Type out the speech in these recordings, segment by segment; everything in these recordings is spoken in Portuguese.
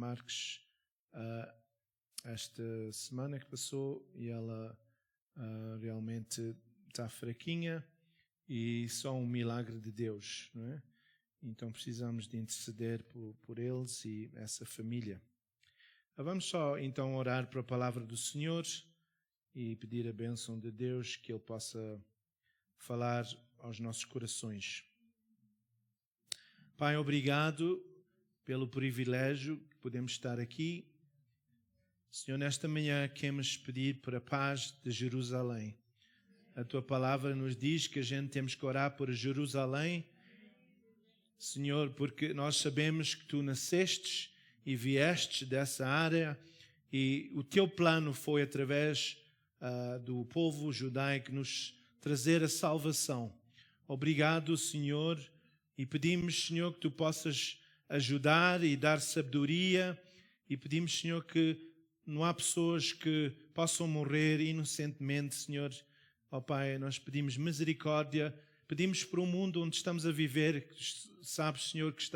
Marques esta semana que passou e ela realmente está fraquinha e só um milagre de Deus, não é? Então precisamos de interceder por eles e essa família. Vamos só então orar para a palavra do Senhor e pedir a bênção de Deus que Ele possa falar aos nossos corações. Pai, obrigado pelo privilégio que podemos estar aqui. Senhor, nesta manhã queremos pedir para a paz de Jerusalém. A Tua palavra nos diz que a gente temos que orar por Jerusalém, Senhor, porque nós sabemos que Tu nascestes e viestes dessa área e o Teu plano foi através do povo judaico nos trazer a salvação. Obrigado, Senhor, e pedimos, Senhor, que Tu possas ajudar e dar sabedoria e pedimos, Senhor, que não há pessoas que possam morrer inocentemente, Senhor. Ó Pai, nós pedimos misericórdia, pedimos por um mundo onde estamos a viver, sabes, Senhor, que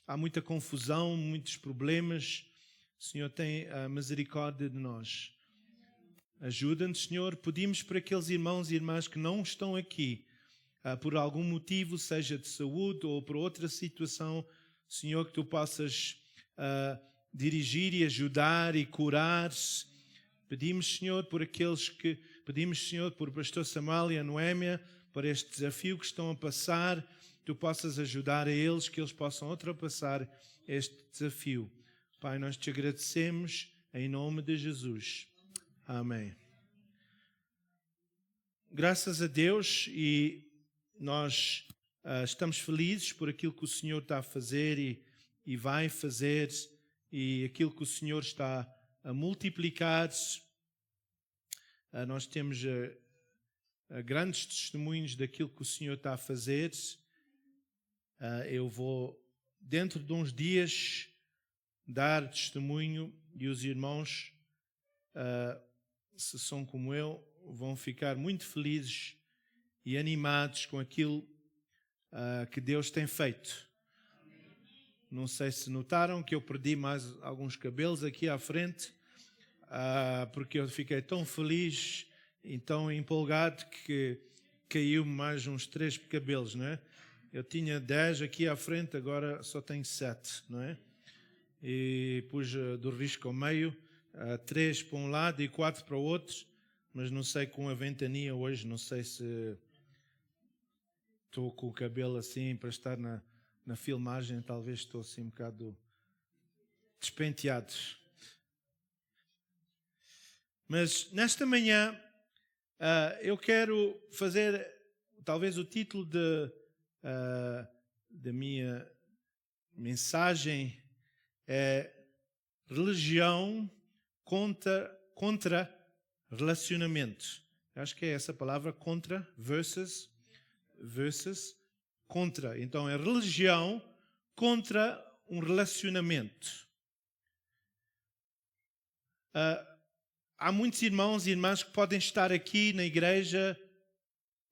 há muita confusão, muitos problemas. Senhor, tem a misericórdia de nós. Ajuda-nos, Senhor. Pedimos para aqueles irmãos e irmãs que não estão aqui, por algum motivo, seja de saúde ou por outra situação, Senhor, que Tu possas dirigir e ajudar e curar. Pedimos, Senhor, pedimos, Senhor, por pastor Samuel e a Noémia, por este desafio que estão a passar, Tu possas ajudar a eles, que eles possam ultrapassar este desafio. Pai, nós Te agradecemos em nome de Jesus. Amém. Graças a Deus, e nós estamos felizes por aquilo que o Senhor está a fazer e vai fazer, e aquilo que o Senhor está a multiplicar. Nós temos grandes testemunhos daquilo que o Senhor está a fazer. Eu vou, dentro de uns dias, dar testemunho e os irmãos, se são como eu, vão ficar muito felizes e animados com aquilo que Deus tem feito. Não sei se notaram que eu perdi mais alguns cabelos aqui à frente, porque eu fiquei tão feliz e tão empolgado que caiu mais uns 3 cabelos, não é? Eu tinha 10 aqui à frente, agora só tenho 7, não é? E pus do risco ao meio, 3 para um lado e 4 para o outro, mas não sei, com a ventania hoje, não sei se estou com o cabelo assim para estar na filmagem, talvez estou assim um bocado despenteado. Mas nesta manhã eu quero fazer, talvez o título da minha mensagem é Religião contra relacionamento. Acho que é essa palavra, contra, versus, contra. Então é religião contra um relacionamento. Há muitos irmãos e irmãs que podem estar aqui na igreja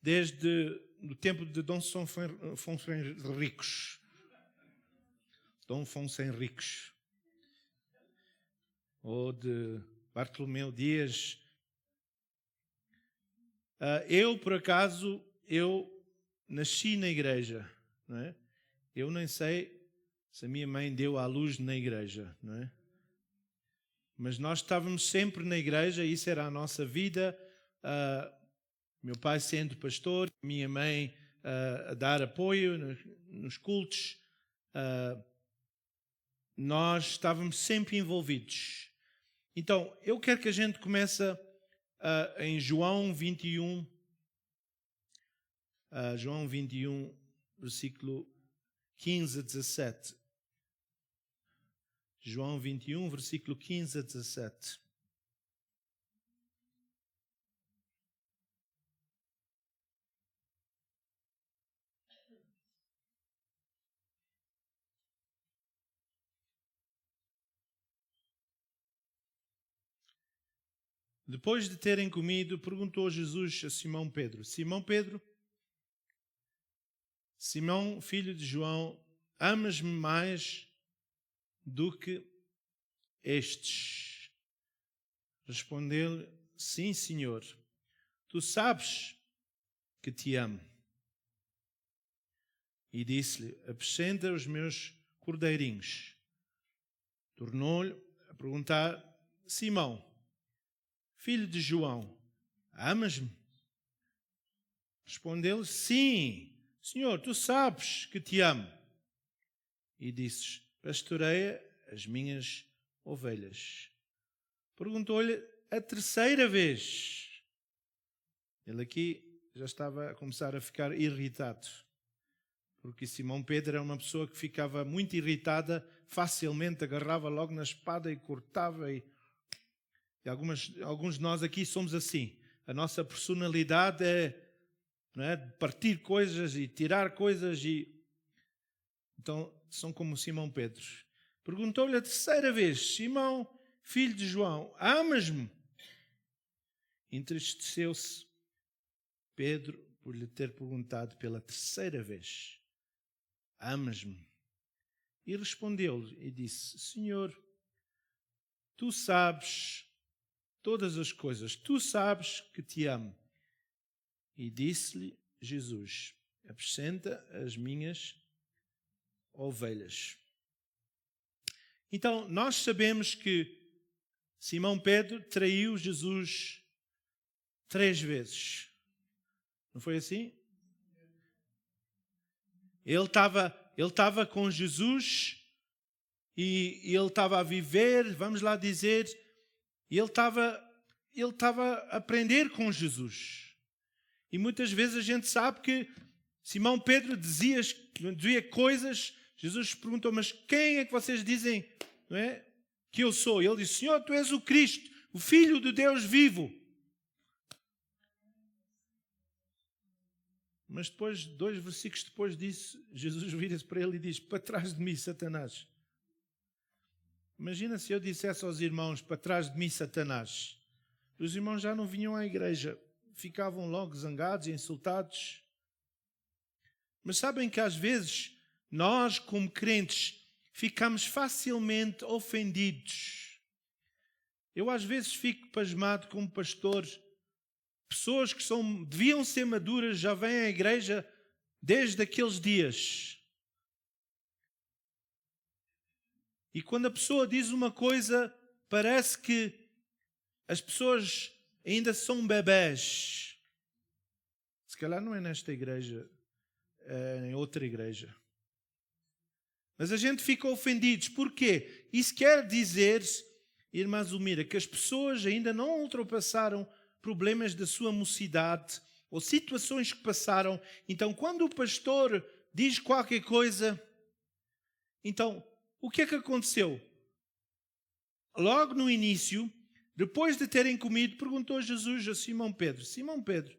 desde o tempo de Dom Afonso Henriques. Dom Afonso Henriques. Ou de Bartolomeu Dias. Eu, por acaso, nasci na igreja, não é? Eu nem sei se a minha mãe deu à luz na igreja, não é? Mas nós estávamos sempre na igreja, isso era a nossa vida. Meu pai sendo pastor, minha mãe a dar apoio nos cultos. Nós estávamos sempre envolvidos. Então, eu quero que a gente comece em João 21, João 21, versículo 15 a 17. João 21, versículo 15 a 17. Depois de terem comido, perguntou Jesus a Simão Pedro: Simão Pedro, Simão, filho de João, amas-me mais do que estes? Respondeu-lhe: sim, Senhor, tu sabes que te amo. E disse-lhe: apacenta os meus cordeirinhos. Tornou-lhe a perguntar: Simão, filho de João, amas-me? Respondeu-lhe: sim, Senhor, tu sabes que te amo. E disse: pastoreia as minhas ovelhas. Perguntou-lhe a terceira vez. Ele aqui já estava a começar a ficar irritado, porque Simão Pedro era uma pessoa que ficava muito irritada, facilmente agarrava logo na espada e cortava. E alguns de nós aqui somos assim. A nossa personalidade não é, de partir coisas e tirar coisas. Então, são como Simão Pedro. Perguntou-lhe a terceira vez: Simão, filho de João, amas-me? Entristeceu-se Pedro por lhe ter perguntado pela terceira vez: amas-me? E respondeu-lhe e disse: Senhor, tu sabes todas as coisas, tu sabes que te amo. E disse-lhe Jesus: apacenta as minhas ovelhas. Então, nós sabemos que Simão Pedro traiu Jesus 3 vezes. Não foi assim? Ele estava com Jesus e ele estava a viver, vamos lá dizer, e ele estava a aprender com Jesus. E muitas vezes a gente sabe que Simão Pedro dizia coisas. Jesus perguntou: mas quem é que vocês dizem, não é, que eu sou? E ele disse: Senhor, tu és o Cristo, o Filho de Deus vivo. Mas depois, 2 versículos depois disso, Jesus vira-se para ele e diz: para trás de mim, Satanás. Imagina se eu dissesse aos irmãos: para trás de mim, Satanás. Os irmãos já não vinham à igreja, ficavam logo zangados e insultados. Mas sabem que às vezes nós, como crentes, ficamos facilmente ofendidos. Eu às vezes fico pasmado como pastor. Pessoas que deviam ser maduras já vêm à igreja desde aqueles dias. E quando a pessoa diz uma coisa, parece que as pessoas ainda são bebés. Se calhar não é nesta igreja, é em outra igreja. Mas a gente fica ofendidos. Porquê? Isso quer dizer, irmã Zulmira, que as pessoas ainda não ultrapassaram problemas da sua mocidade ou situações que passaram. Então, quando o pastor diz qualquer coisa, então, o que é que aconteceu? Logo no início, depois de terem comido, perguntou Jesus a Simão Pedro: Simão Pedro,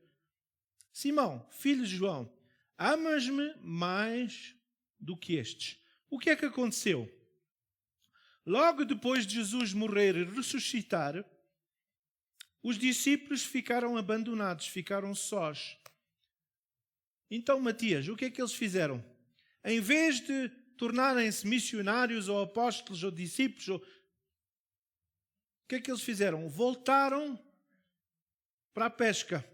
Simão, filho de João, amas-me mais do que estes? O que é que aconteceu? Logo depois de Jesus morrer e ressuscitar, os discípulos ficaram abandonados, ficaram sós. Então, Matias, o que é que eles fizeram? Em vez de tornarem-se missionários ou apóstolos ou discípulos, o que é que eles fizeram? Voltaram para a pesca.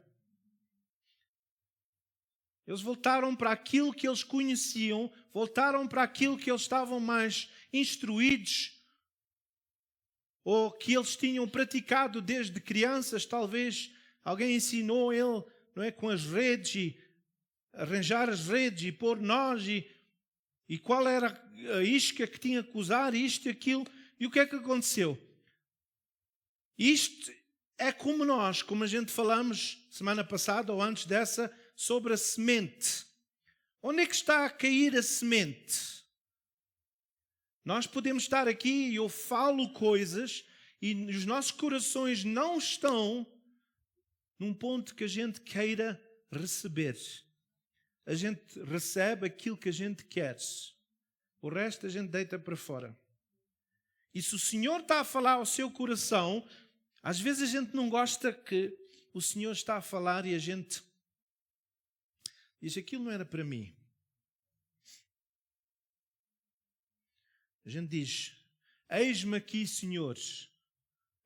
Eles voltaram para aquilo que eles conheciam, voltaram para aquilo que eles estavam mais instruídos, ou que eles tinham praticado desde crianças. Talvez alguém ensinou ele, não é, com as redes, e arranjar as redes e pôr nós, e qual era a isca que tinha que usar, isto e aquilo. E o que é que aconteceu? Isto é como nós, como a gente falamos semana passada ou antes dessa, sobre a semente. Onde é que está a cair a semente? Nós podemos estar aqui e eu falo coisas e os nossos corações não estão num ponto que a gente queira receber. A gente recebe aquilo que a gente quer. O resto a gente deita para fora. E se o Senhor está a falar ao seu coração, às vezes a gente não gosta que o Senhor está a falar e a gente diz: aquilo não era para mim. A gente diz: Eis-me aqui, Senhor,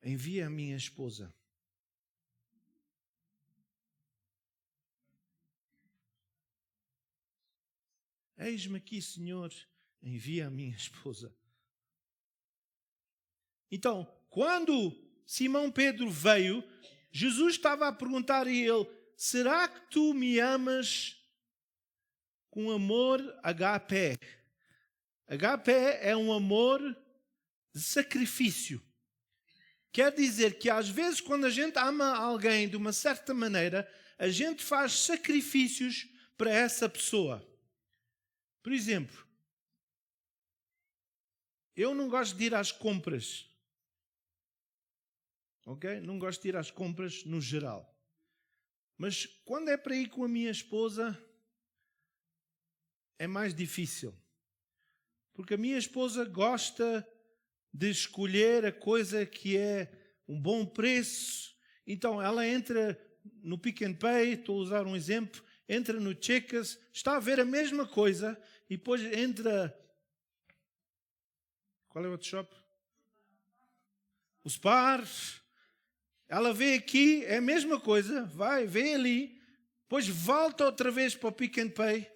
envia a minha esposa. Eis-me aqui, Senhor, envia a minha esposa. Então, quando Simão Pedro veio, Jesus estava a perguntar a ele: será que tu me amas com amor agape? Agape é um amor de sacrifício. Quer dizer que às vezes quando a gente ama alguém de uma certa maneira, a gente faz sacrifícios para essa pessoa. Por exemplo, eu não gosto de ir às compras. Ok? Não gosto de ir às compras no geral. Mas quando é para ir com a minha esposa, é mais difícil. Porque a minha esposa gosta de escolher a coisa que é um bom preço. Então ela entra no Pick n Pay, estou a usar um exemplo, entra no Checkers, está a ver a mesma coisa e depois entra... Qual é o outro shop? O Spar. Ela vê aqui, é a mesma coisa, vai, vê ali, depois volta outra vez para o Pick n Pay.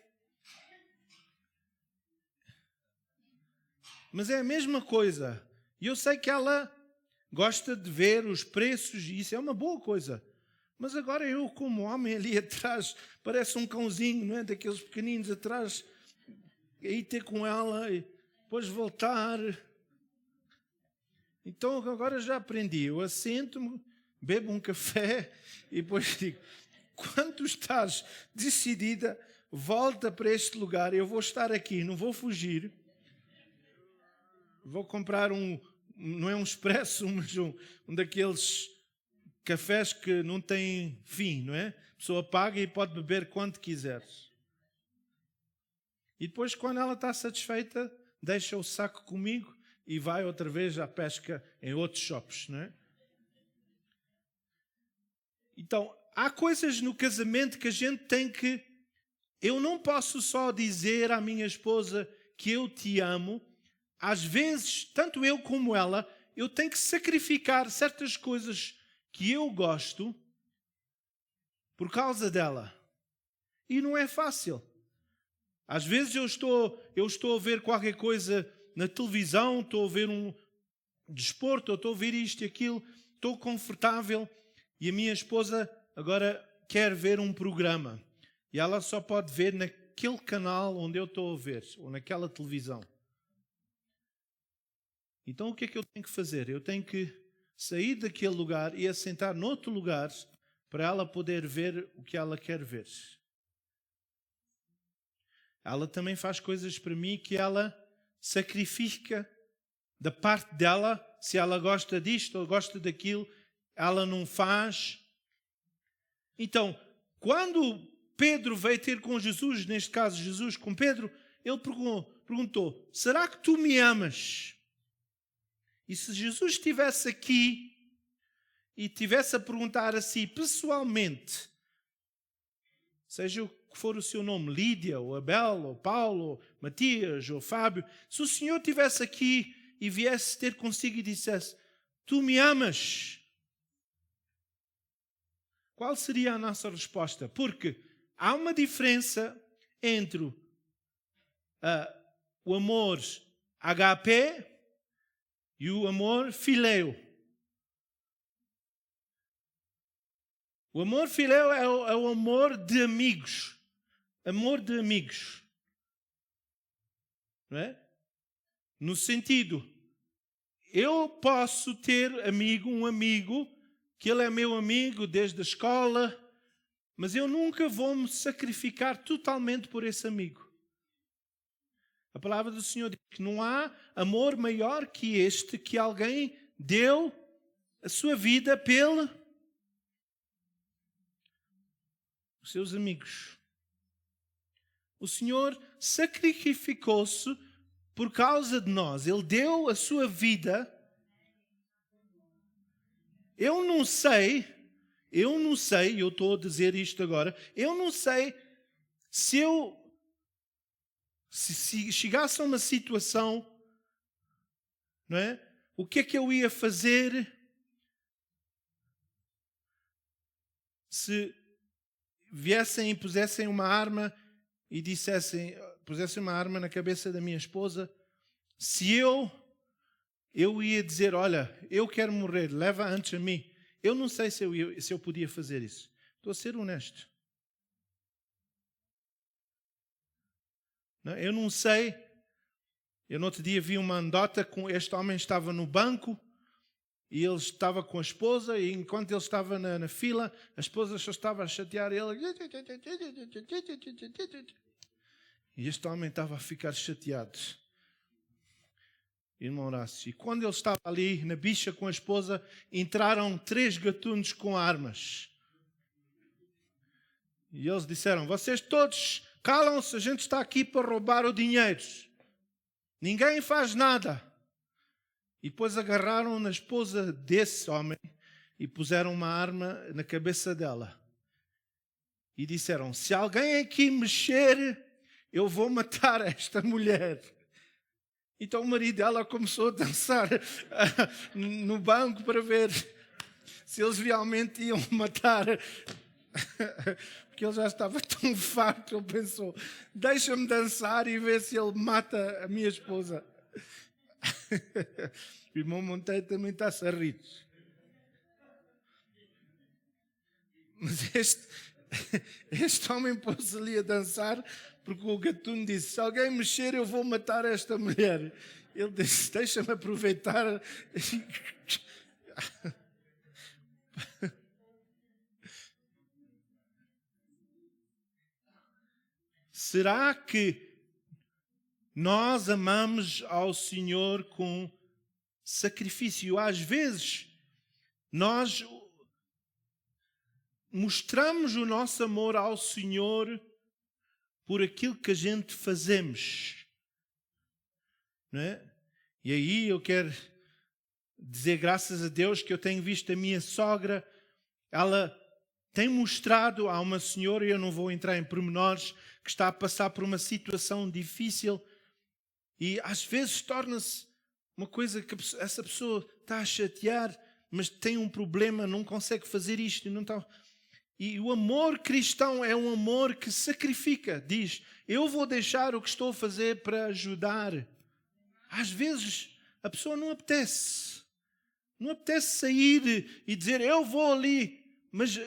Mas é a mesma coisa. E eu sei que ela gosta de ver os preços e isso é uma boa coisa. Mas agora eu, como homem ali atrás, parece um cãozinho, não é? Daqueles pequeninos atrás, aí ter com ela e depois voltar. Então agora já aprendi. Eu assento-me, bebo um café e depois digo: quando tu estás decidida, volta para este lugar. Eu vou estar aqui, não vou fugir. Vou comprar não é um expresso, mas um daqueles cafés que não tem fim, não é? A pessoa paga e pode beber quanto quiser. E depois, quando ela está satisfeita, deixa o saco comigo e vai outra vez à pesca em outros shops, não é? Então, há coisas no casamento que a gente tem que... Eu não posso só dizer à minha esposa que eu te amo. Às vezes, tanto eu como ela, eu tenho que sacrificar certas coisas que eu gosto por causa dela. E não é fácil. Às vezes eu estou a ver qualquer coisa na televisão, estou a ver um desporto, estou a ver isto e aquilo, estou confortável e a minha esposa agora quer ver um programa. E ela só pode ver naquele canal onde eu estou a ver, ou naquela televisão. Então o que é que eu tenho que fazer? Eu tenho que sair daquele lugar e assentar noutro lugar para ela poder ver o que ela quer ver. Ela também faz coisas para mim que ela sacrifica da parte dela. Se ela gosta disto ou gosta daquilo, ela não faz. Então, quando Pedro veio ter com Jesus, neste caso Jesus com Pedro, ele perguntou: será que tu me amas? E se Jesus estivesse aqui e estivesse a perguntar a si pessoalmente, seja o que for o seu nome, Lídia, ou Abel, ou Paulo, ou Matias, ou Fábio, se o Senhor estivesse aqui e viesse ter consigo e dissesse: tu me amas? Qual seria a nossa resposta? Porque há uma diferença entre o amor HP e o amor filéu. O amor filéu é o amor de amigos. Amor de amigos. Não é? No sentido, eu posso ter um amigo, que ele é meu amigo desde a escola, mas eu nunca vou me sacrificar totalmente por esse amigo. A palavra do Senhor diz que não há amor maior que este, que alguém deu a sua vida pelos seus amigos. O Senhor sacrificou-se por causa de nós. Ele deu a sua vida. Eu não sei, eu estou a dizer isto agora, eu não sei se se chegasse a uma situação não é? O que é que eu ia fazer se viessem e pusessem uma arma e pusessem uma arma na cabeça da minha esposa? Se eu ia dizer, olha, eu quero morrer, leva antes a mim. Eu não sei se eu podia fazer isso. Estou a ser honesto. Não, eu não sei. Eu no outro dia vi uma anedota com este homem estava no banco e ele estava com a esposa e enquanto ele estava na fila, a esposa só estava a chatear ele. E este homem estava a ficar chateado. Irmão Horácio. E quando ele estava ali na bicha com a esposa, entraram 3 gatunos com armas. E eles disseram, vocês todos calam-se, a gente está aqui para roubar o dinheiro. Ninguém faz nada. E depois agarraram na esposa desse homem e puseram uma arma na cabeça dela. E disseram, se alguém aqui mexer, eu vou matar esta mulher. Então o marido dela começou a dançar no banco para ver se eles realmente iam matar. Porque ele já estava tão farto, ele pensou, deixa-me dançar e ver se ele mata a minha esposa. O irmão Monteiro também está-se a rir. Mas este homem pôs ali a dançar porque o gatuno disse, se alguém mexer eu vou matar esta mulher. Ele disse, deixa-me aproveitar. Será que nós amamos ao Senhor com sacrifício? Às vezes, nós mostramos o nosso amor ao Senhor por aquilo que a gente fazemos. Não é? E aí eu quero dizer graças a Deus que eu tenho visto a minha sogra, ela tem mostrado a uma senhora, e eu não vou entrar em pormenores, que está a passar por uma situação difícil e às vezes torna-se uma coisa que essa pessoa está a chatear, mas tem um problema, não consegue fazer isto. Não está... E o amor cristão é um amor que sacrifica. Diz, eu vou deixar o que estou a fazer para ajudar. Às vezes a pessoa não apetece. Não apetece sair e dizer, eu vou ali. Mas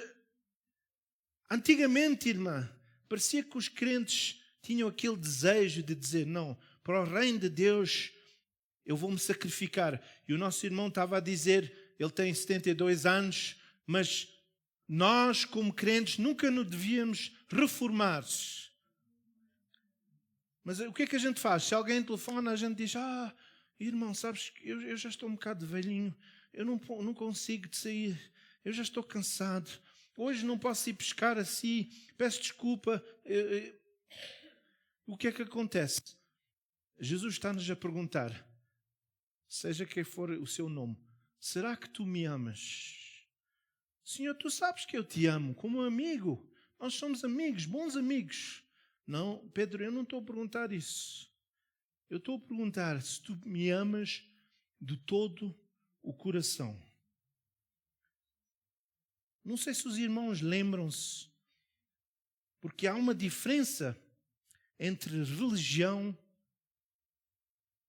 antigamente, irmã, parecia que os crentes tinham aquele desejo de dizer, não, para o reino de Deus eu vou-me sacrificar. E o nosso irmão estava a dizer, ele tem 72 anos, mas nós como crentes nunca nos devíamos reformar. Mas o que é que a gente faz? Se alguém telefona, a gente diz, irmão, sabes, eu já estou um bocado velhinho, eu não consigo sair, eu já estou cansado. Hoje não posso ir pescar assim, peço desculpa. O que é que acontece? Jesus está-nos a perguntar, seja quem for o seu nome, será que tu me amas? Senhor, tu sabes que eu te amo como amigo. Nós somos amigos, bons amigos. Não, Pedro, eu não estou a perguntar isso. Eu estou a perguntar se tu me amas de todo o coração. Não sei se os irmãos lembram-se, porque há uma diferença entre religião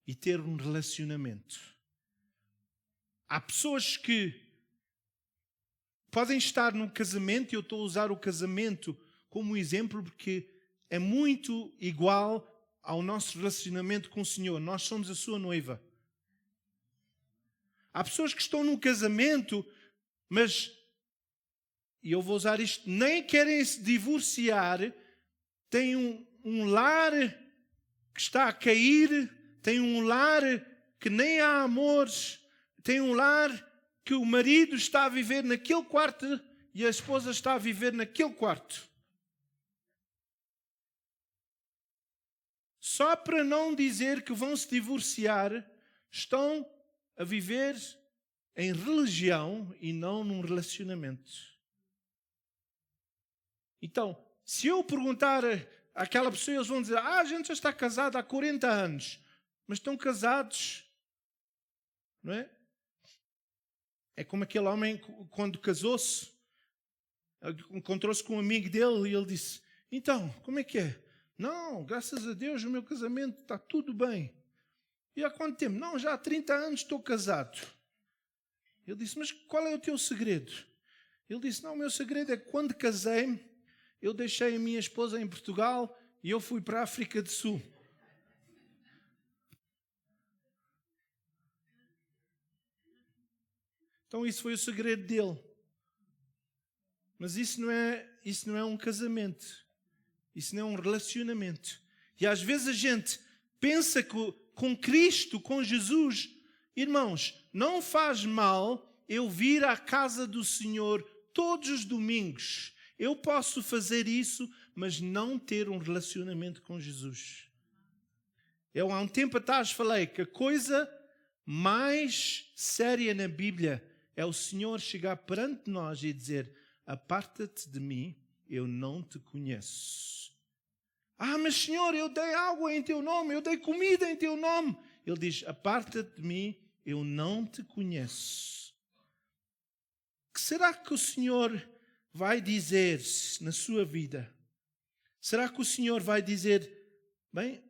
e ter um relacionamento. Há pessoas que podem estar num casamento, e eu estou a usar o casamento como exemplo porque é muito igual ao nosso relacionamento com o Senhor. Nós somos a sua noiva. Há pessoas que estão num casamento, mas, e eu vou usar isto, nem querem se divorciar, têm um lar que está a cair, têm um lar que nem há amores, têm um lar que o marido está a viver naquele quarto e a esposa está a viver naquele quarto. Só para não dizer que vão se divorciar, estão a viver em religião e não num relacionamento. Então, se eu perguntar àquela pessoa, eles vão dizer, a gente já está casado há 40 anos, mas estão casados não é? É como aquele homem quando casou-se, encontrou-se com um amigo dele e ele disse: então, como é que é? Não, graças a Deus o meu casamento está tudo bem. E há quanto tempo? Não, já há 30 anos estou casado. Ele disse: mas qual é o teu segredo? Ele disse: não, o meu segredo é que quando casei-me, eu deixei a minha esposa em Portugal e eu fui para a África do Sul. Então isso foi o segredo dele. Mas isso não é um casamento. Isso não é um relacionamento. E às vezes a gente pensa que com Cristo, com Jesus, irmãos, não faz mal eu vir à casa do Senhor todos os domingos. Eu posso fazer isso, mas não ter um relacionamento com Jesus. Eu há um tempo atrás falei que a coisa mais séria na Bíblia é o Senhor chegar perante nós e dizer: aparta-te de mim, eu não te conheço. Ah, mas Senhor, eu dei água em teu nome, eu dei comida em teu nome. Ele diz: aparta-te de mim, eu não te conheço. Que será que o Senhor vai dizer na sua vida? Será que o Senhor vai dizer: bem,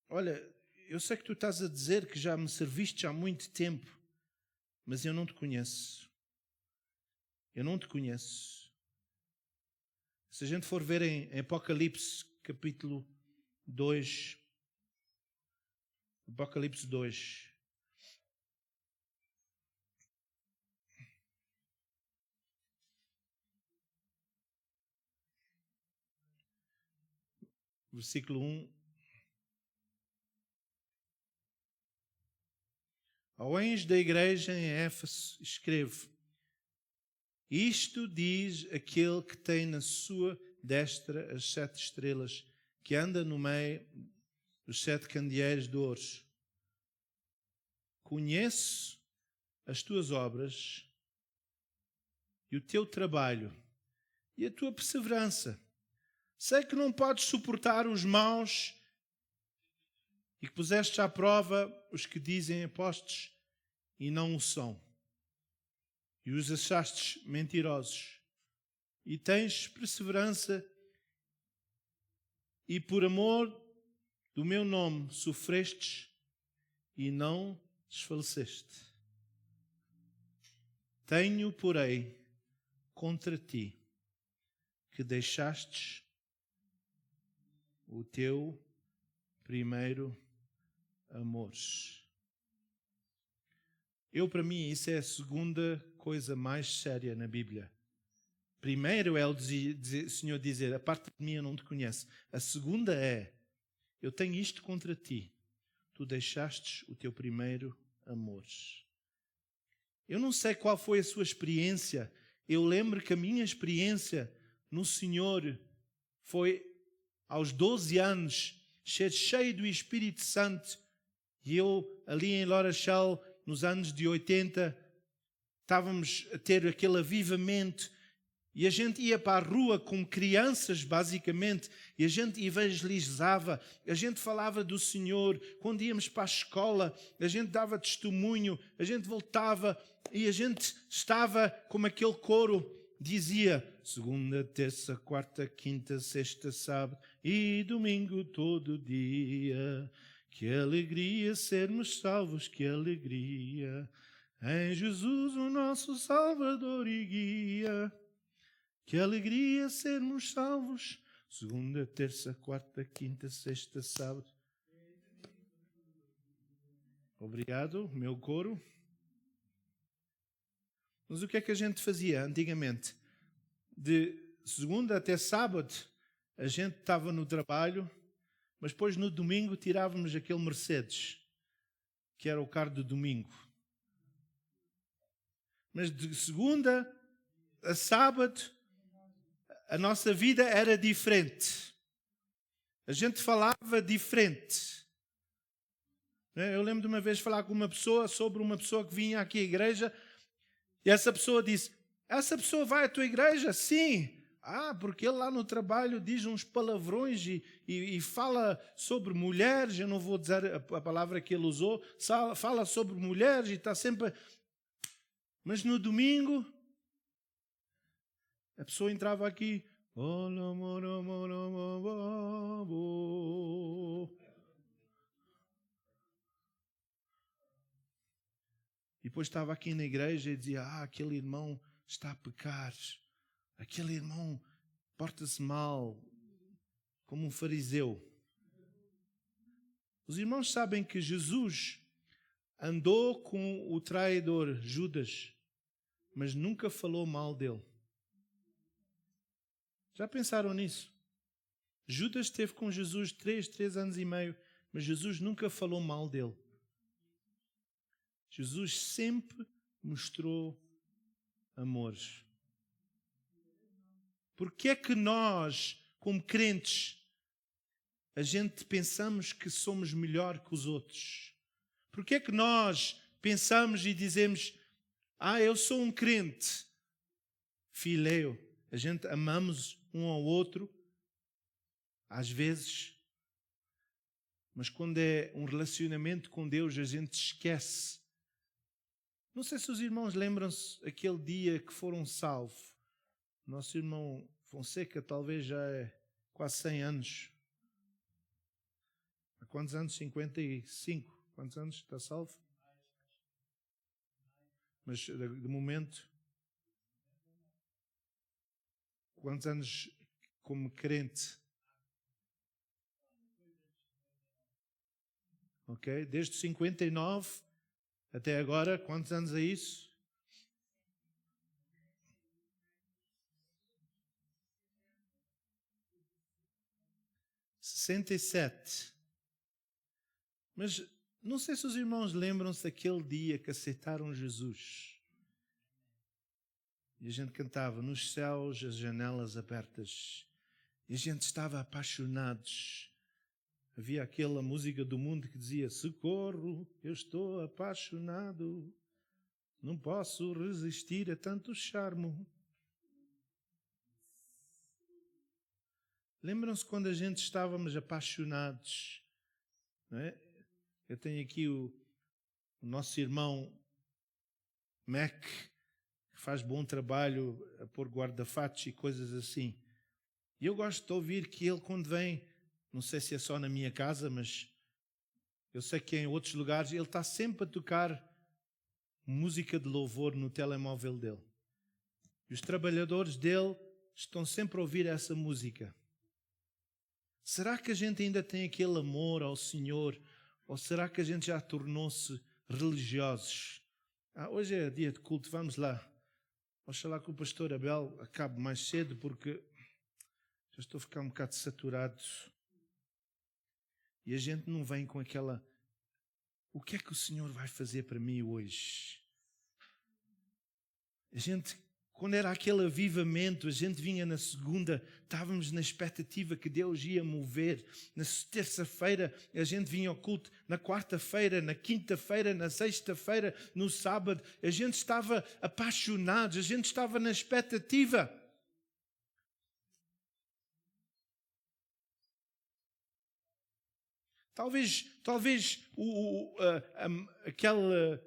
olha, eu sei que tu estás a dizer que já me serviste há muito tempo, mas eu não te conheço. Eu não te conheço. Se a gente for ver em Apocalipse, capítulo 2, Apocalipse 2, versículo 1. Ao anjo da igreja em Éfeso escreve: isto diz aquele que tem na sua destra as 7 estrelas, que anda no meio dos 7 candeeiros de ouro. Conheço as tuas obras e o teu trabalho e a tua perseverança. Sei que não podes suportar os maus e que puseste à prova os que dizem apóstolos e não o são. E os achastes mentirosos. E tens perseverança e por amor do meu nome sofrestes e não desfaleceste. Tenho, porém, contra ti que deixastes o teu primeiro amor. Para mim, isso é a segunda coisa mais séria na Bíblia. Primeiro é o Senhor dizer: a parte de mim eu não te conheço. A segunda é: eu tenho isto contra ti. Tu deixastes o teu primeiro amor. Eu não sei qual foi a sua experiência. Eu lembro que a minha experiência no Senhor foi aos 12 anos, cheio do Espírito Santo. E eu, ali em Lorachal, nos anos de 80, estávamos a ter aquele avivamento e a gente ia para a rua com crianças, basicamente, e a gente evangelizava, a gente falava do Senhor. Quando íamos para a escola, a gente dava testemunho, a gente voltava e a gente estava como aquele coro dizia: segunda, terça, quarta, quinta, sexta, sábado e domingo todo dia. Que alegria sermos salvos, que alegria em Jesus o nosso Salvador e guia. Que alegria sermos salvos, segunda, terça, quarta, quinta, sexta, sábado. Obrigado, meu coro. Mas o que é que a gente fazia antigamente? De segunda até sábado, a gente estava no trabalho, mas depois no domingo tirávamos aquele Mercedes, que era o carro do domingo. Mas de segunda a sábado, a nossa vida era diferente. A gente falava diferente. Eu lembro de uma vez falar com uma pessoa sobre uma pessoa que vinha aqui à igreja e essa pessoa disse: essa pessoa vai à tua igreja? Sim. porque ele lá no trabalho diz uns palavrões e fala sobre mulheres. Eu não vou dizer a palavra que ele usou. Fala sobre mulheres e está sempre... Mas no domingo, a pessoa entrava aqui... E depois estava aqui na igreja e dizia, aquele irmão está a pecar, aquele irmão porta-se mal, como um fariseu. Os irmãos sabem que Jesus andou com o traidor Judas, mas nunca falou mal dele. Já pensaram nisso? Judas esteve com Jesus 3 anos e meio, mas Jesus nunca falou mal dele. Jesus sempre mostrou amor. Porque é que nós, como crentes, a gente pensamos que somos melhor que os outros? Porque é que nós pensamos e dizemos, eu sou um crente, filéu, a gente amamos um ao outro, às vezes, mas quando é um relacionamento com Deus, a gente esquece. Não sei se os irmãos lembram-se aquele dia que foram salvos. Nosso irmão Fonseca talvez já é quase 100 anos. Há quantos anos? 55. Quantos anos está salvo? Mas de momento, quantos anos como crente? Ok? Desde 59 até agora, quantos anos é isso? 67. Mas não sei se os irmãos lembram-se daquele dia que aceitaram Jesus. E a gente cantava, nos céus as janelas abertas. E a gente estava apaixonados. Havia aquela música do mundo que dizia, socorro, eu estou apaixonado. Não posso resistir a tanto charme. Lembram-se quando a gente estávamos apaixonados? Não é? Eu tenho aqui o nosso irmão Mac, que faz bom trabalho a pôr guarda-fatos e coisas assim. E eu gosto de ouvir que ele, quando vem, não sei se é só na minha casa, mas eu sei que em outros lugares, ele está sempre a tocar música de louvor no telemóvel dele. E os trabalhadores dele estão sempre a ouvir essa música. Será que a gente ainda tem aquele amor ao Senhor? Ou será que a gente já tornou-se religiosos? Hoje é dia de culto, vamos lá. Oxalá que o pastor Abel acabe mais cedo, porque já estou a ficar um bocado saturado. E a gente não vem com aquela... O que é que o Senhor vai fazer para mim hoje? A gente, quando era aquele avivamento, a gente vinha na segunda, estávamos na expectativa que Deus ia mover. Na terça-feira, a gente vinha ao culto. Na quarta-feira, na quinta-feira, na sexta-feira, no sábado. A gente estava apaixonados, a gente estava na expectativa. Talvez aquela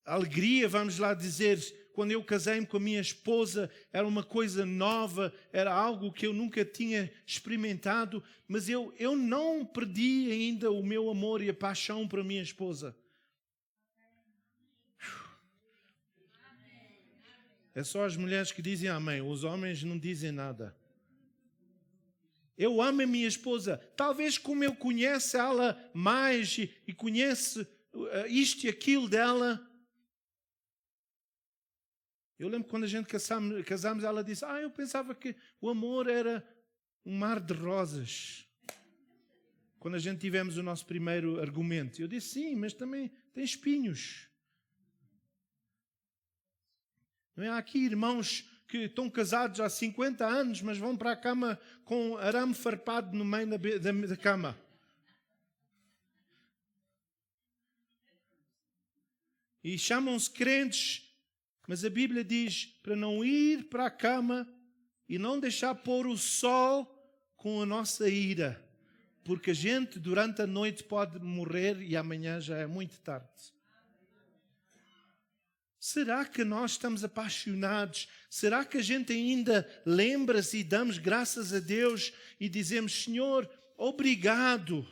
alegria, vamos lá dizer, quando eu casei-me com a minha esposa, era uma coisa nova, era algo que eu nunca tinha experimentado, mas eu não perdi ainda o meu amor e a paixão para a minha esposa. É só as mulheres que dizem amém, os homens não dizem nada. Eu amo a minha esposa. Talvez como eu conheço ela mais e conheço isto e aquilo dela. Eu lembro quando a gente casámos, ela disse, eu pensava que o amor era um mar de rosas. Quando a gente tivemos o nosso primeiro argumento. Eu disse, sim, mas também tem espinhos. Não é? Há aqui irmãos que estão casados há 50 anos, mas vão para a cama com arame farpado no meio da cama. E chamam-se crentes, mas a Bíblia diz para não ir para a cama e não deixar pôr o sol com a nossa ira, porque a gente durante a noite pode morrer e amanhã já é muito tarde. Será que nós estamos apaixonados? Será que a gente ainda lembra-se e damos graças a Deus e dizemos, Senhor, obrigado?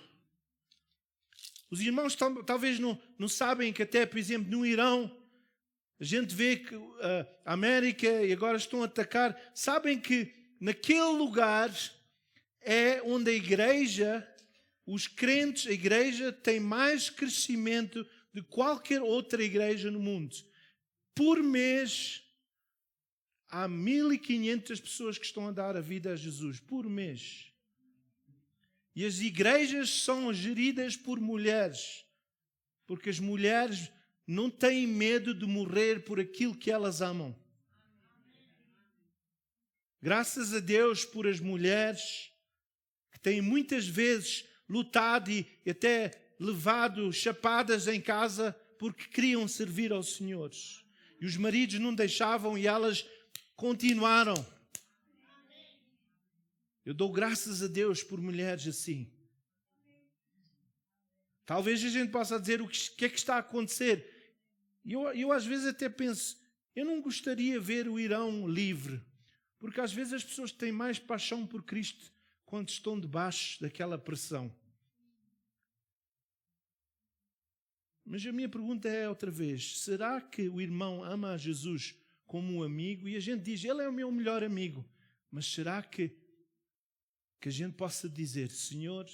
Os irmãos talvez não sabem que até, por exemplo, no Irão, a gente vê que a América e agora estão a atacar. Sabem que naquele lugar é onde a igreja, os crentes, a igreja tem mais crescimento de qualquer outra igreja no mundo. Por mês, há 1.500 pessoas que estão a dar a vida a Jesus. Por mês. E as igrejas são geridas por mulheres. Porque as mulheres não têm medo de morrer por aquilo que elas amam. Graças a Deus por as mulheres que têm muitas vezes lutado e até levado chapadas em casa porque queriam servir aos senhores. E os maridos não deixavam e elas continuaram. Eu dou graças a Deus por mulheres assim. Talvez a gente possa dizer o que é que está a acontecer. E eu às vezes até penso, eu não gostaria de ver o Irão livre. Porque às vezes as pessoas têm mais paixão por Cristo quando estão debaixo daquela pressão. Mas a minha pergunta é outra vez, será que o irmão ama a Jesus como um amigo? E a gente diz, ele é o meu melhor amigo. Mas será que a gente possa dizer, Senhor,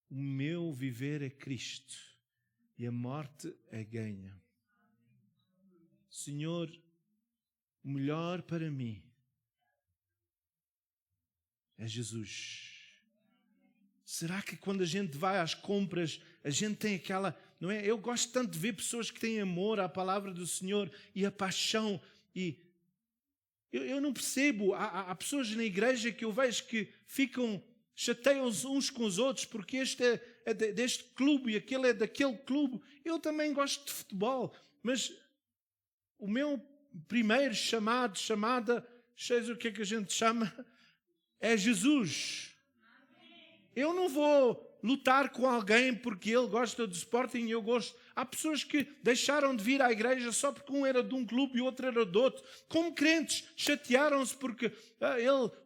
o meu viver é Cristo e a morte é ganha. Senhor, o melhor para mim é Jesus. Será que quando a gente vai às compras, a gente tem aquela... Não é? Eu gosto tanto de ver pessoas que têm amor à palavra do Senhor e a paixão. E eu não percebo. Há pessoas na igreja que eu vejo que chateiam-se uns com os outros porque este é deste clube e aquele é daquele clube. Eu também gosto de futebol, mas o meu primeiro chamada, seja o que é que a gente chama, é Jesus. Eu não vou lutar com alguém porque ele gosta do Sporting e eu gosto. Há pessoas que deixaram de vir à igreja só porque um era de um clube e o outro era de outro. Como crentes, chatearam-se porque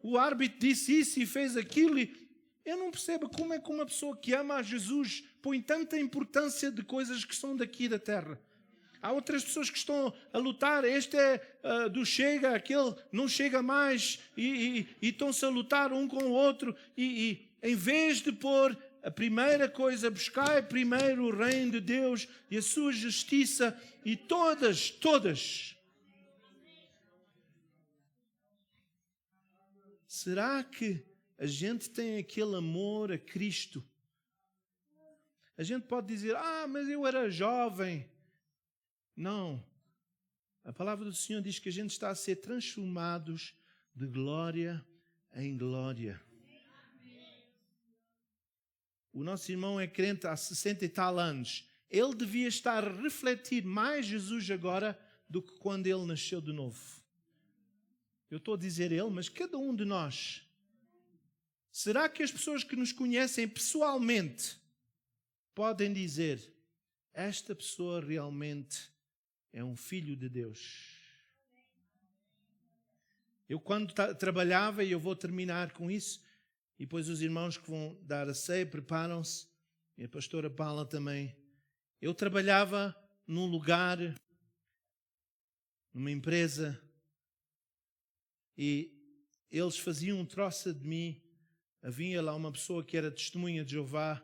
o árbitro disse isso e fez aquilo. Eu não percebo como é que uma pessoa que ama a Jesus põe tanta importância de coisas que são daqui da terra. Há outras pessoas que estão a lutar, este é do Chega, aquele não chega mais, e estão-se a lutar um com o outro, e em vez de pôr a primeira coisa, buscai primeiro o reino de Deus e a sua justiça, e todas. Será que a gente tem aquele amor a Cristo? A gente pode dizer, mas eu era jovem. Não. A palavra do Senhor diz que a gente está a ser transformados de glória em glória. O nosso irmão é crente há 60 e tal anos. Ele devia estar a refletir mais Jesus agora do que quando ele nasceu de novo. Eu estou a dizer ele, mas cada um de nós. Será que as pessoas que nos conhecem pessoalmente podem dizer, esta pessoa realmente é um filho de Deus? Eu quando trabalhava, e eu vou terminar com isso, e depois os irmãos que vão dar a ceia preparam-se, e a pastora Paula também. Eu trabalhava num lugar, numa empresa, e eles faziam um troça de mim. Havia lá uma pessoa que era testemunha de Jeová,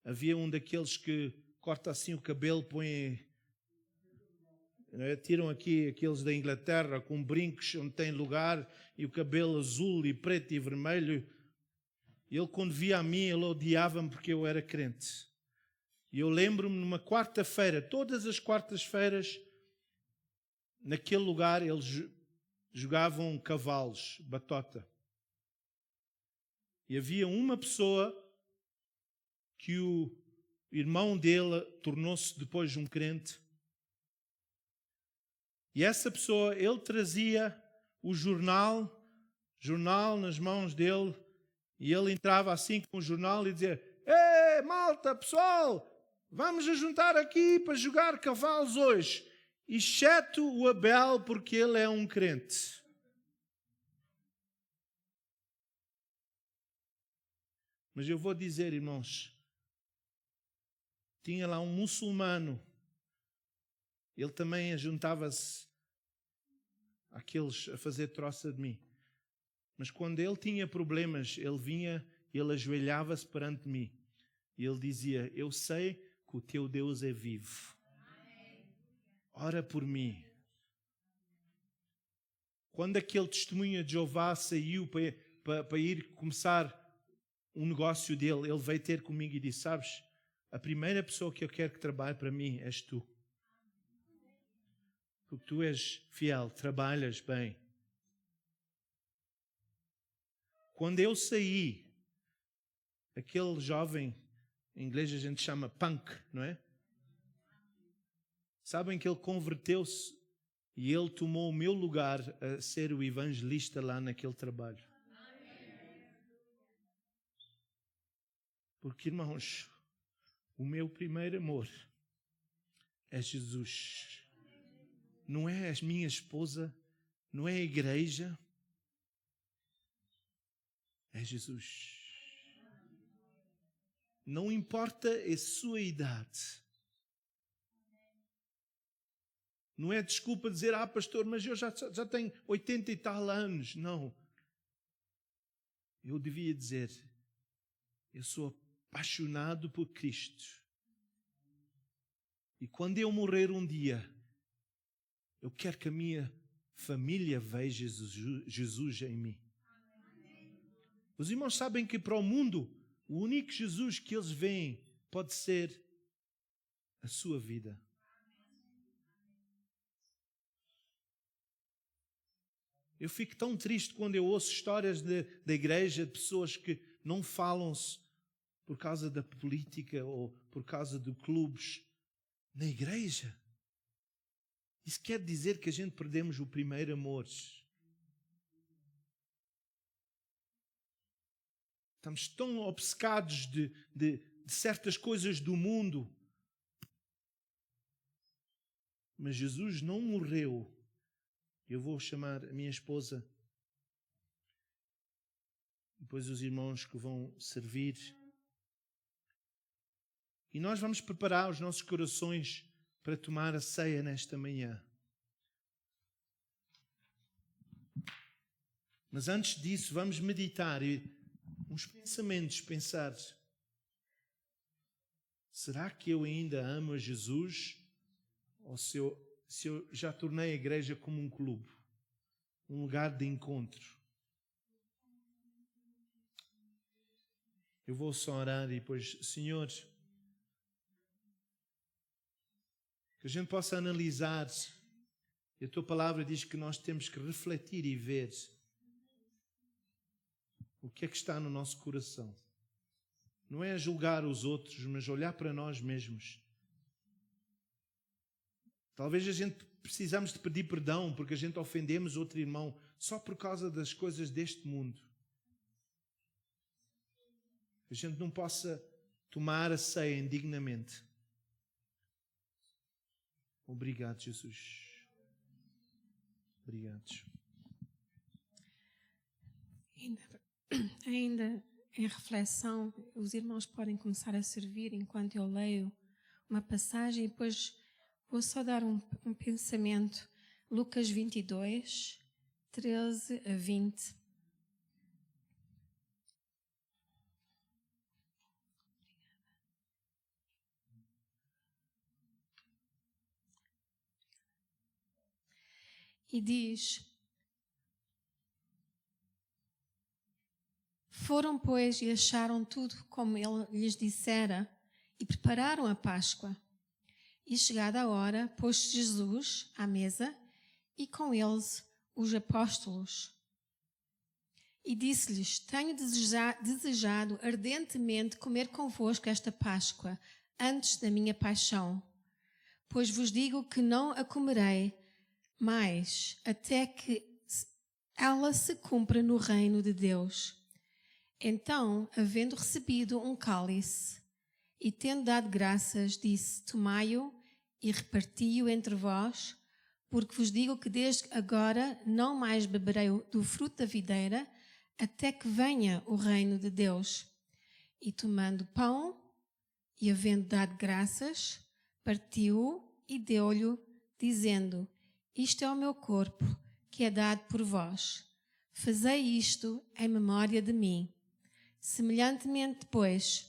havia um daqueles que corta assim o cabelo, põe... Tiram aqui aqueles da Inglaterra com brincos onde tem lugar e o cabelo azul e preto e vermelho. Ele quando via a mim, ele odiava-me porque eu era crente. E eu lembro-me numa quarta-feira, todas as quartas-feiras, naquele lugar eles jogavam cavalos, batota. E havia uma pessoa que o irmão dele tornou-se depois um crente. E essa pessoa, ele trazia o jornal jornal nas mãos dele e ele entrava assim com o jornal e dizia: Ei, malta, pessoal, vamos a juntar aqui para jogar cavalos hoje, exceto o Abel, porque ele é um crente. Mas eu vou dizer, irmãos, tinha lá um muçulmano, ele também juntava-se àqueles a fazer troça de mim. Mas quando ele tinha problemas, ele vinha, ele ajoelhava-se perante mim. E ele dizia: eu sei que o teu Deus é vivo. Ora por mim. Quando aquele testemunha de Jeová saiu para ir começar um negócio dele, ele veio ter comigo e disse: sabes, a primeira pessoa que eu quero que trabalhe para mim és tu. Porque tu és fiel, trabalhas bem. Quando eu saí, aquele jovem, em inglês a gente chama punk, não é? Sabem que ele converteu-se e ele tomou o meu lugar a ser o evangelista lá naquele trabalho. Porque, irmãos, o meu primeiro amor é Jesus. Não é a minha esposa, não é a igreja, é Jesus. Não importa a sua idade. Não é desculpa dizer: pastor, mas eu já tenho 80 e tal anos. Não. Eu devia dizer: eu sou apaixonado por Cristo. E quando eu morrer um dia, eu quero que a minha família veja Jesus em mim. Os irmãos sabem que para o mundo, o único Jesus que eles veem pode ser a sua vida. Eu fico tão triste quando eu ouço histórias da igreja, de pessoas que não falam-se por causa da política ou por causa de clubes na igreja. Isso quer dizer que a gente perdemos o primeiro amor. Estamos tão obcecados de certas coisas do mundo. Mas Jesus não morreu. Eu vou chamar a minha esposa, depois os irmãos que vão servir. E nós vamos preparar os nossos corações para tomar a ceia nesta manhã. Mas antes disso, vamos meditar e uns pensamentos, pensar: será que eu ainda amo a Jesus? Ou se eu já tornei a igreja como um clube, um lugar de encontro? Eu vou só orar e depois: Senhor, que a gente possa analisar. E a tua palavra diz que nós temos que refletir e ver o que é que está no nosso coração. Não é julgar os outros, mas olhar para nós mesmos. Talvez a gente precisamos de pedir perdão porque a gente ofendemos outro irmão só por causa das coisas deste mundo. A gente não possa tomar a ceia indignamente. Obrigado, Jesus. Obrigado. Ainda em reflexão, os irmãos podem começar a servir enquanto eu leio uma passagem e depois vou só dar um pensamento. Lucas 22, 13 a 20. E diz: foram, pois, e acharam tudo como ele lhes dissera, e prepararam a Páscoa. E chegada a hora, pôs-se Jesus à mesa, e com eles os apóstolos. E disse-lhes: tenho desejado ardentemente comer convosco esta Páscoa, antes da minha paixão. Pois vos digo que não a comerei mais, até ela se cumpra no reino de Deus. Então, havendo recebido um cálice e tendo dado graças, disse: Tomai-o e reparti-o entre vós, porque vos digo que desde agora não mais beberei do fruto da videira, até que venha o reino de Deus. E tomando pão, e havendo dado graças, partiu-o e deu-lhe, dizendo: Isto é o meu corpo, que é dado por vós. Fazei isto em memória de mim. Semelhantemente, depois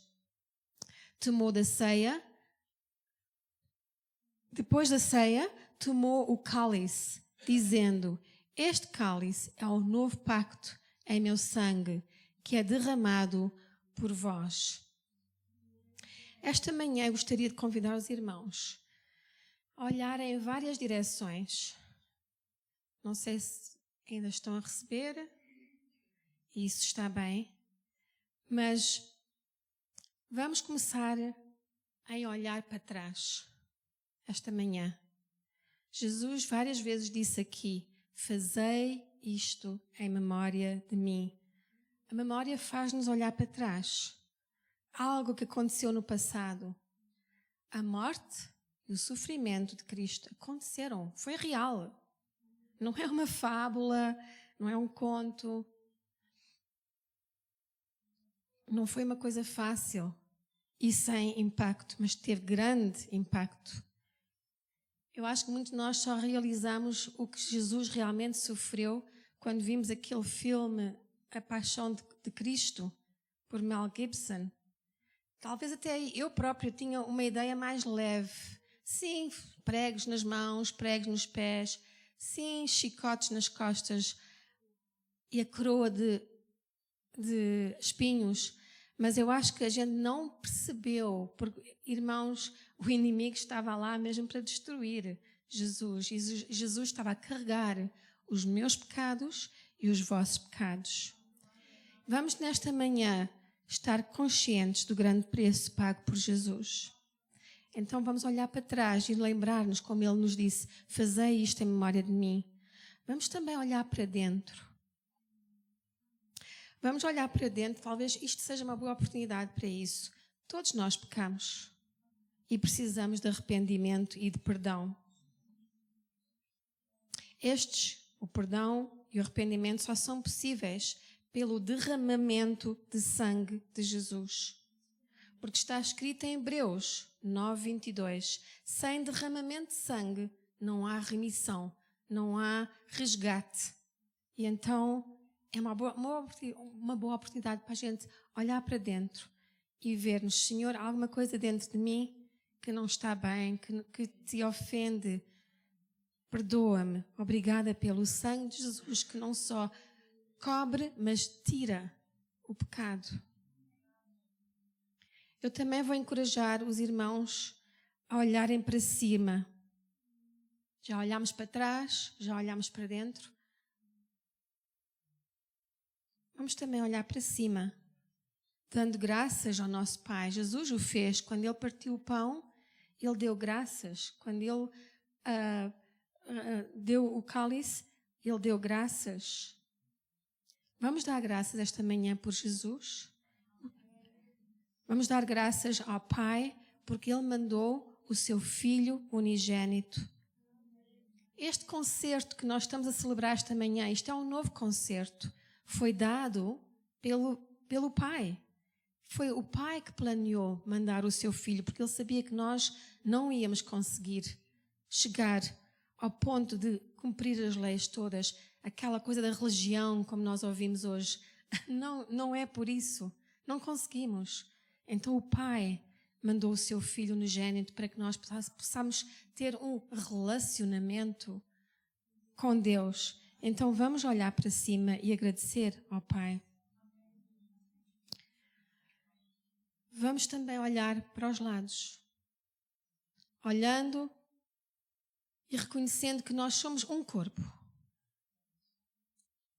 da ceia, tomou o cálice, dizendo: Este cálice é o novo pacto em meu sangue, que é derramado por vós. Esta manhã eu gostaria de convidar os irmãos a olharem em várias direções. Não sei se ainda estão a receber, e isso está bem, mas vamos começar a olhar para trás esta manhã. Jesus várias vezes disse aqui: fazei isto em memória de mim. A memória faz-nos olhar para trás. Algo que aconteceu no passado. A morte e o sofrimento de Cristo aconteceram. Foi real. Não é uma fábula, não é um conto. Não foi uma coisa fácil e sem impacto, mas teve grande impacto. Eu acho que muitos de nós só realizamos o que Jesus realmente sofreu quando vimos aquele filme A Paixão de Cristo, por Mel Gibson. Talvez até eu próprio tinha uma ideia mais leve. Sim, pregos nas mãos, pregos nos pés, sim, chicotes nas costas e a coroa de espinhos. Mas eu acho que a gente não percebeu, porque, irmãos, o inimigo estava lá mesmo para destruir Jesus. E Jesus estava a carregar os meus pecados e os vossos pecados. Vamos nesta manhã estar conscientes do grande preço pago por Jesus. Então vamos olhar para trás e lembrar-nos, como Ele nos disse: fazei isto em memória de mim. Vamos também olhar para dentro. Vamos olhar para dentro, talvez isto seja uma boa oportunidade para isso. Todos nós pecamos e precisamos de arrependimento e de perdão. O perdão e o arrependimento só são possíveis pelo derramamento de sangue de Jesus. Porque está escrito em Hebreus 9:22, sem derramamento de sangue não há remissão, não há resgate. E então é uma boa oportunidade para a gente olhar para dentro e ver-nos: Senhor, há alguma coisa dentro de mim que não está bem, que te ofende. Perdoa-me. Obrigada pelo sangue de Jesus, que não só cobre, mas tira o pecado. Eu também vou encorajar os irmãos a olharem para cima. Já olhamos para trás, já olhamos para dentro. Vamos também olhar para cima, dando graças ao nosso Pai. Jesus o fez. Quando Ele partiu o pão, Ele deu graças. Quando Ele deu o cálice, Ele deu graças. Vamos dar graças esta manhã por Jesus? Vamos dar graças ao Pai, porque Ele mandou o seu Filho unigênito. Este concerto que nós estamos a celebrar esta manhã, isto é um novo concerto. Foi dado pelo Pai. Foi o Pai que planeou mandar o seu Filho, porque Ele sabia que nós não íamos conseguir chegar ao ponto de cumprir as leis todas, aquela coisa da religião, como nós ouvimos hoje. Não é por isso. Não conseguimos. Então o Pai mandou o seu Filho unigênito para que nós possamos ter um relacionamento com Deus. Então vamos olhar para cima e agradecer ao Pai. Vamos também olhar para os lados. Olhando e reconhecendo que nós somos um corpo.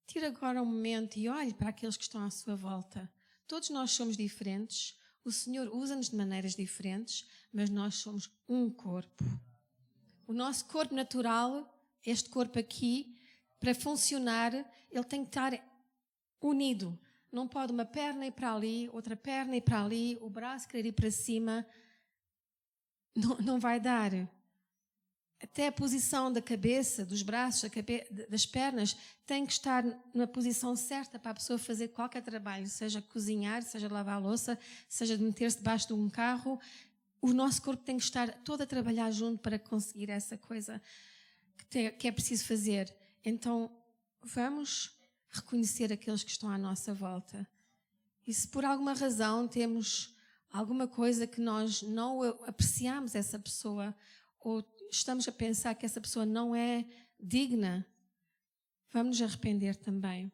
Tire agora um momento e olhe para aqueles que estão à sua volta. Todos nós somos diferentes. O Senhor usa-nos de maneiras diferentes, mas nós somos um corpo. O nosso corpo natural, este corpo aqui, para funcionar, ele tem que estar unido. Não pode uma perna ir para ali, outra perna ir para ali, o braço querer ir para cima. Não vai dar. Até a posição da cabeça, dos braços, das pernas, tem que estar na posição certa para a pessoa fazer qualquer trabalho, seja cozinhar, seja lavar a louça, seja meter-se debaixo de um carro. O nosso corpo tem que estar todo a trabalhar junto para conseguir essa coisa que é preciso fazer. Então, vamos reconhecer aqueles que estão à nossa volta. E se por alguma razão temos alguma coisa que nós não apreciamos essa pessoa, ou estamos a pensar que essa pessoa não é digna, vamos nos arrepender também.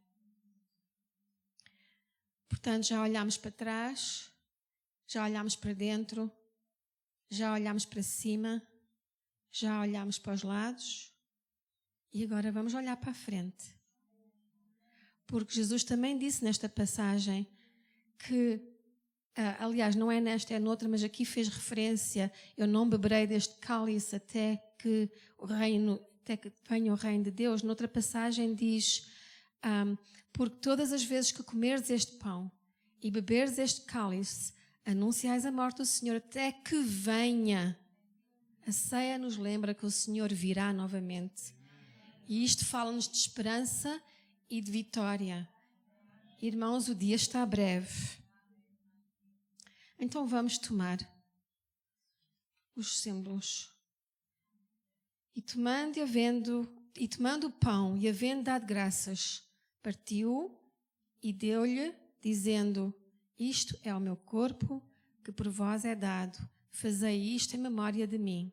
Portanto, já olhamos para trás, já olhamos para dentro, já olhamos para cima, já olhamos para os lados e agora vamos olhar para a frente. Porque Jesus também disse nesta passagem que, aliás, não é nesta, é noutra, mas aqui fez referência: eu não beberei deste cálice até que venha o reino de Deus. Noutra passagem diz, porque todas as vezes que comeres este pão e beberes este cálice, anunciais a morte do Senhor até que venha. A ceia nos lembra que o Senhor virá novamente. E isto fala-nos de esperança e de vitória. Irmãos, o dia está breve. Então vamos tomar os símbolos. E tomando o pão e havendo dado graças, partiu e deu-lhe, dizendo: isto é o meu corpo, que por vós é dado. Fazei isto em memória de mim.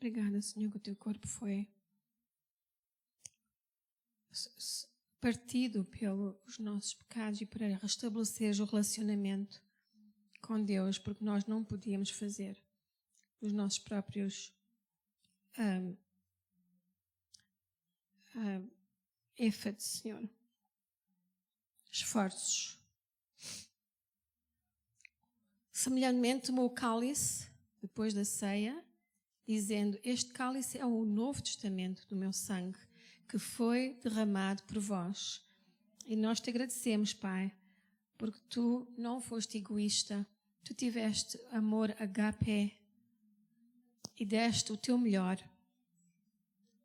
Obrigada, Senhor, que o teu corpo foi partido pelos nossos pecados e para restabelecer o relacionamento com Deus, porque nós não podíamos fazer os nossos próprios efforts, Senhor, esforços. Semelhantemente, tomou o cálice depois da ceia, dizendo: este cálice é o Novo Testamento do meu sangue, que foi derramado por vós. E nós te agradecemos, Pai, porque tu não foste egoísta, tu tiveste amor agape e deste o teu melhor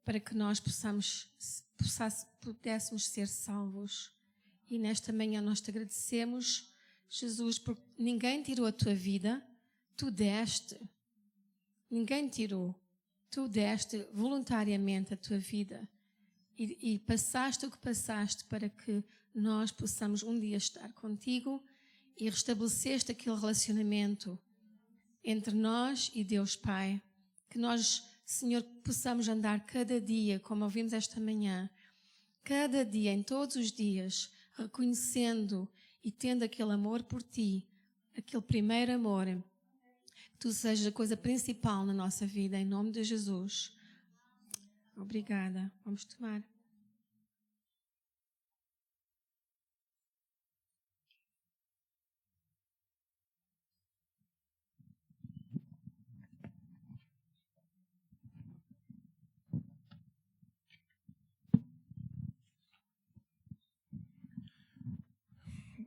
para que nós pudéssemos ser salvos. E nesta manhã nós te agradecemos, Jesus, porque ninguém tirou a tua vida, tu deste. Ninguém tirou. Tu deste voluntariamente a tua vida e passaste o que passaste para que nós possamos um dia estar contigo, e restabeleceste aquele relacionamento entre nós e Deus Pai. Que nós, Senhor, possamos andar cada dia, como ouvimos esta manhã, cada dia, em todos os dias, reconhecendo e tendo aquele amor por ti, aquele primeiro amor. Tu sejas a coisa principal na nossa vida, em nome de Jesus. Obrigada. Vamos tomar.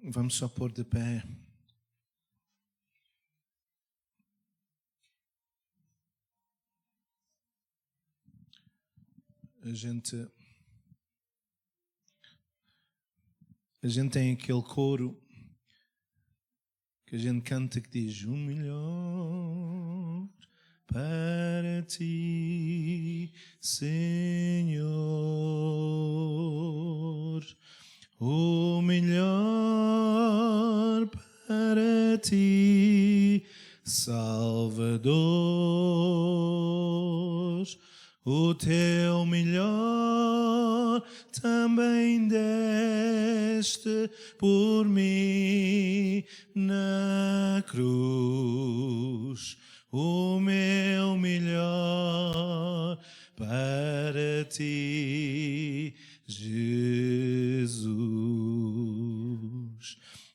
Vamos só pôr de pé. A gente tem aquele coro que a gente canta que diz: o melhor para ti, Senhor, o melhor para ti, Salvador, o teu melhor também deste por mim na cruz. O meu melhor para ti, Jesus.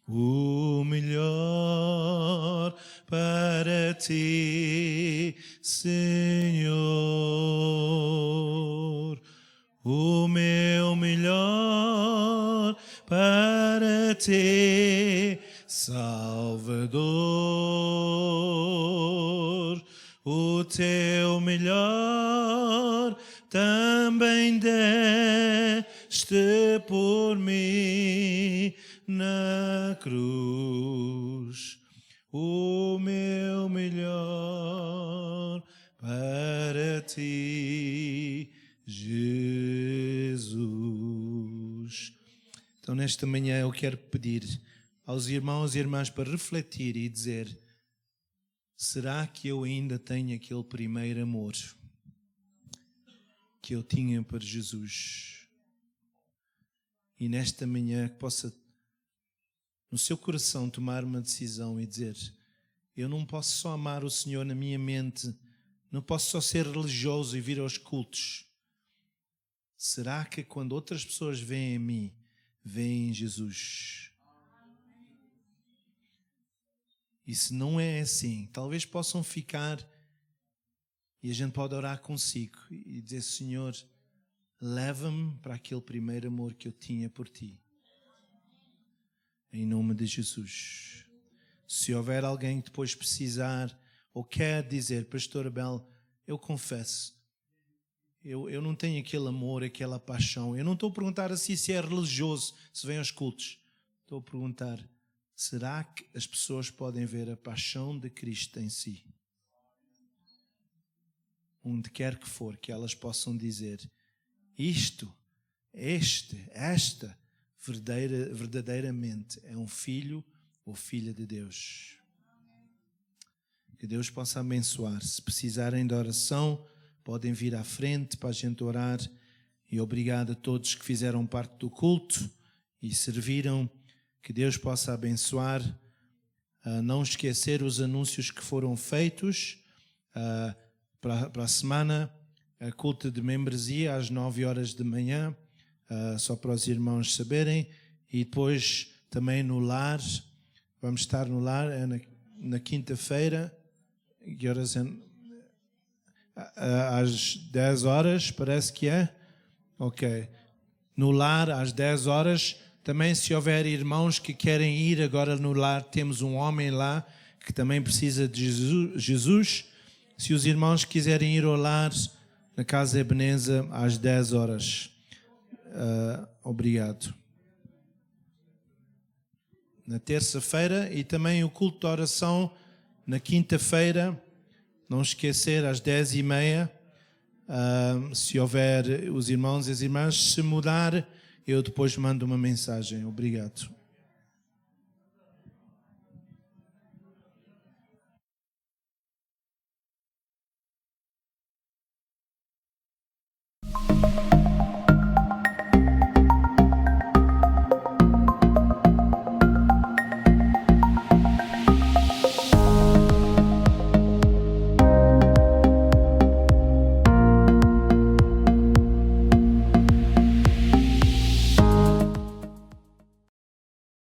O melhor para ti, Senhor. O meu melhor para ti, Salvador. O teu melhor também deste por mim na cruz. O meu melhor para ti, Jesus. Então, nesta manhã eu quero pedir aos irmãos e irmãs para refletir e dizer: será que eu ainda tenho aquele primeiro amor que eu tinha para Jesus? E nesta manhã que possa no seu coração tomar uma decisão e dizer: eu não posso só amar o Senhor na minha mente, não posso só ser religioso e vir aos cultos. Será que quando outras pessoas veem a mim, veem Jesus? E se não é assim, talvez possam ficar e a gente pode orar consigo e dizer: Senhor, leva-me para aquele primeiro amor que eu tinha por ti. Em nome de Jesus. Se houver alguém que depois precisar ou quer dizer: Pastor Abel, eu confesso, eu não tenho aquele amor, aquela paixão. Eu não estou a perguntar assim se é religioso, se vem aos cultos. Estou a perguntar: será que as pessoas podem ver a paixão de Cristo em si? Onde quer que for, que elas possam dizer: esta verdadeiramente é um filho ou filha de Deus. Que Deus possa abençoar. Se precisarem de oração, podem vir à frente para a gente orar. E obrigado a todos que fizeram parte do culto e serviram. Que Deus possa abençoar. Não esquecer os anúncios que foram feitos. Para a semana, a culto de membresia às 9 horas da manhã. Só para os irmãos saberem. E depois também no lar. Vamos estar no lar na quinta-feira. Que horas é? Às 10 horas, parece que é? Ok. No lar, às 10 horas. Também, se houver irmãos que querem ir agora no lar, temos um homem lá que também precisa de Jesus. Se os irmãos quiserem ir ao lar, na Casa Ebeneza, às 10 horas. Obrigado. Na terça-feira e também o culto de oração na quinta-feira, não esquecer, às 10h30, se houver os irmãos e as irmãs, se mudar, eu depois mando uma mensagem. Obrigado.